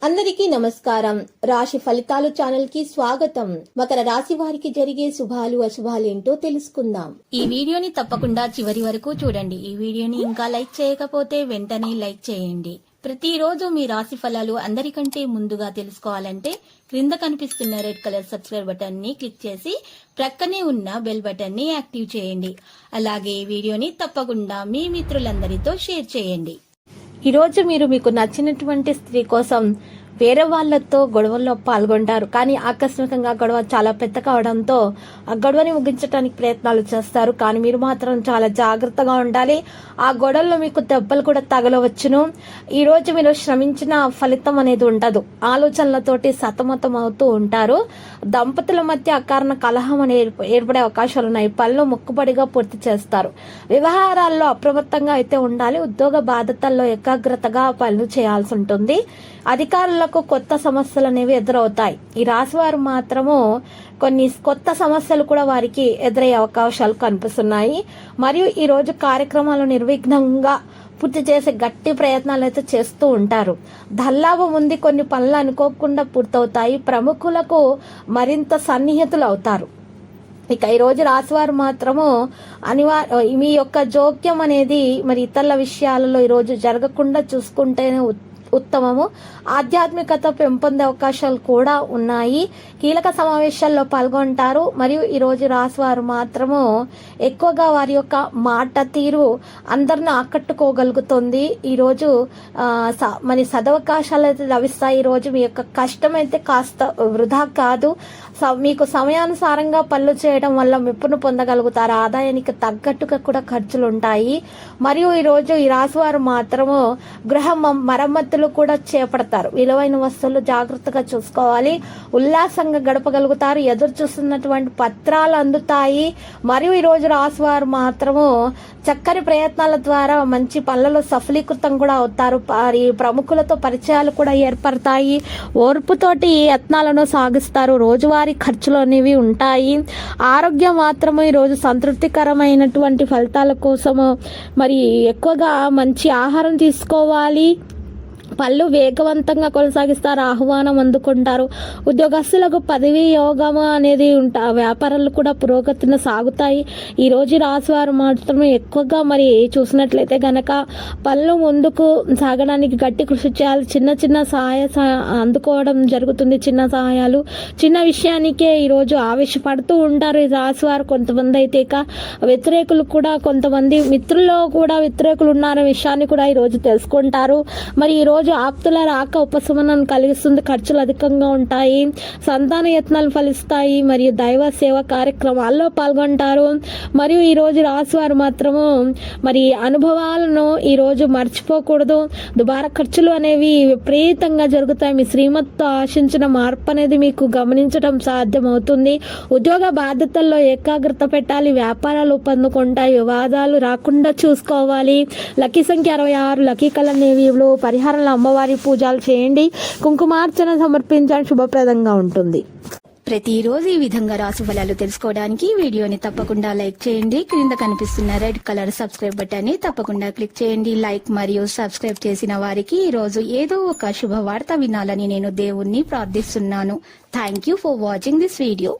అందరికీ నమస్కారం. రాశి ఫలితాలు ఛానల్ కి స్వాగతం. మకర రాశి వారికి జరిగే శుభాలు అశుభాలు ఏంటో తెలుసుకుందాం. ఈ వీడియోని తప్పకుండా చివరి వరకు చూడండి. ఈ వీడియోని ఇంకా లైక్ చేయకపోతే వెంటనే లైక్ చేయండి. ప్రతిరోజు మీ రాశి ఫలాలు అందరికంటే ముందుగా తెలుసుకోవాలంటే క్రింద కనిపిస్తున్న రెడ్ కలర్ సబ్స్క్రైబ్ బటన్ ని క్లిక్ చేసి ప్రక్కనే ఉన్న బెల్ బటన్ ని యాక్టివ్ చేయండి. అలాగే ఈ వీడియోని తప్పకుండా మీ మిత్రులందరితో షేర్ చేయండి. ఈరోజు మీరు మీకు నచ్చినటువంటి స్త్రీ కోసం వేరే వాళ్లతో గొడవల్లో పాల్గొంటారు. కానీ ఆకస్మికంగా గొడవ చాలా పెద్ద కావడంతో ఆ గొడవని ముగించడానికి ప్రయత్నాలు చేస్తారు. కానీ మీరు మాత్రం చాలా జాగ్రత్తగా ఉండాలి. ఆ గొడవల్లో మీకు దెబ్బలు కూడా తగలవచ్చును. ఈ రోజు మీరు శ్రమించిన ఫలితం అనేది ఉండదు. ఆలోచనలతోటి సతమతం అవుతూ ఉంటారు. దంపతుల మధ్య అకారణ కలహం అనేది ఏర్పడే అవకాశాలు ఉన్నాయి. పనులు మొక్కుబడిగా పూర్తి చేస్తారు. వ్యవహారాల్లో అప్రమత్తంగా అయితే ఉండాలి. ఉద్యోగ బాధ్యతల్లో ఏకాగ్రతగా పనులు చేయాల్సి ఉంటుంది. అధికారులకు కొత్త సమస్యలు అనేవి ఎదురవుతాయి. ఈ రాశి వారు మాత్రము కొన్ని కొత్త సమస్యలు కూడా వారికి ఎదురయ్యే అవకాశాలు కనిపిస్తున్నాయి. మరియు ఈ రోజు కార్యక్రమాలు నిర్విఘ్నంగా పూర్తి చేసే గట్టి ప్రయత్నాలు అయితే చేస్తూ ఉంటారు. ధనలాభం ఉంది. కొన్ని పనులు అనుకోకుండా పూర్తవుతాయి. ప్రముఖులకు మరింత సన్నిహితులు అవుతారు. ఇక ఈ రోజు రాశివారు మాత్రము మీ యొక్క జోక్యం అనేది మరి ఇతరుల విషయాలలో ఈ రోజు జరగకుండా చూసుకుంటేనే ఉత్తమము. ఆధ్యాత్మికత పెంపొందే అవకాశాలు కూడా ఉన్నాయి. కీలక సమావేశాల్లో పాల్గొంటారు. మరియు ఈ రోజు రాశివారు మాత్రము ఎక్కువగా వారి యొక్క మాట తీరు అందరిని ఆకట్టుకోగలుగుతుంది. ఈ రోజు మరి సదవకాశాలు అయితే లభిస్తాయి. ఈ రోజు మీ యొక్క కష్టం అయితే కాస్త వృధా కాదు. మీకు సమయానుసారంగా పనులు చేయడం వల్ల మెప్పును పొందగలుగుతారు. ఆదాయానికి తగ్గట్టుగా కూడా ఖర్చులు ఉంటాయి. మరియు ఈ రోజు ఈ రాశివారు మాత్రము గృహ మరమ్మతులు కూడా చేపడతారు. విలువైన వస్తువులు జాగ్రత్తగా చూసుకోవాలి. ఉల్లాసంగా గడపగలుగుతారు. ఎదురు చూస్తున్నటువంటి పత్రాలు అందుతాయి. మరియు ఈ రోజు రాశివారు మాత్రము చక్కని ప్రయత్నాల ద్వారా మంచి పనులలో సఫలీకృతం కూడా అవుతారు. ప్రముఖులతో పరిచయాలు కూడా ఏర్పడతాయి. ఓర్పుతోటి యత్నాలను సాగిస్తారు. రోజువారీ ఖర్చులు అనేవి ఉంటాయి. ఆరోగ్యం మాత్రము ఈ రోజు సంతృప్తికరమైనటువంటి ఫలితాల కోసము మరి ఎక్కువగా మంచి ఆహారం తీసుకోవాలి. పనులు వేగవంతంగా కొనసాగిస్తారు. ఆహ్వానం అందుకుంటారు. ఉద్యోగస్తులకు పదవి యోగం అనేది వ్యాపారాలు కూడా పురోగతిని సాగుతాయి. ఈ రోజు రాశివారు మాత్రమే ఎక్కువగా మరి చూసినట్లయితే గనక పనులు ముందుకు సాగడానికి గట్టి కృషి చేయాలి. చిన్న చిన్న సహాయ అందుకోవడం జరుగుతుంది. చిన్న సహాయాలు చిన్న విషయానికే ఈ రోజు ఆవేశపడుతూ ఉంటారు. ఈ రాశివారు కొంతమంది అయితే ఇక వ్యతిరేకులు కూడా కొంతమంది మిత్రుల్లో కూడా వ్యతిరేకులు ఉన్నారనే విషయాన్ని కూడా ఈ రోజు తెలుసుకుంటారు. మరి ఈ రోజు ఆప్తుల రాక ఉపశమనం కలిగిస్తుంది. ఖర్చులు అధికంగా ఉంటాయి. సంతాన యత్నాలు ఫలిస్తాయి. మరియు దైవ సేవ కార్యక్రమాల్లో పాల్గొంటారు. మరియు ఈ రోజు రాశివారు మాత్రము మరి అనుభవాలను ఈ రోజు మర్చిపోకూడదు. దుబారా ఖర్చులు అనేవి విపరీతంగా జరుగుతాయి. మీ శ్రీమతితో ఆశించిన మార్పు అనేది మీకు గమనించడం సాధ్యమవుతుంది. ఉద్యోగ బాధ్యతల్లో ఏకాగ్రత పెట్టాలి. వ్యాపారాలు పొందుకుంటాయి. వివాదాలు రాకుండా చూసుకోవాలి. లక్కీ సంఖ్య 66. Lucky colour navy blue. పరిహారాలు అమ్మవారి పూజలు చేయండి. కుంకుమార్చన సమర్పించడం శుభప్రదంగా ఉంటుంది. ప్రతిరోజు ఈ విధంగా రాశి ఫలాలు తెలుసుకోవడానికి వీడియోని తప్పకుండా లైక్ చేయండి. క్రింద కనిపిస్తున్న రెడ్ కలర్ సబ్స్క్రైబ్ బటన్ ని తప్పకుండా క్లిక్ చేయండి. లైక్ మరియు సబ్స్క్రైబ్ చేసిన వారికి ఈ రోజు ఏదో ఒక శుభవార్త వినాలని నేను దేవుణ్ణి ప్రార్థిస్తున్నాను. Thank you for watching this video.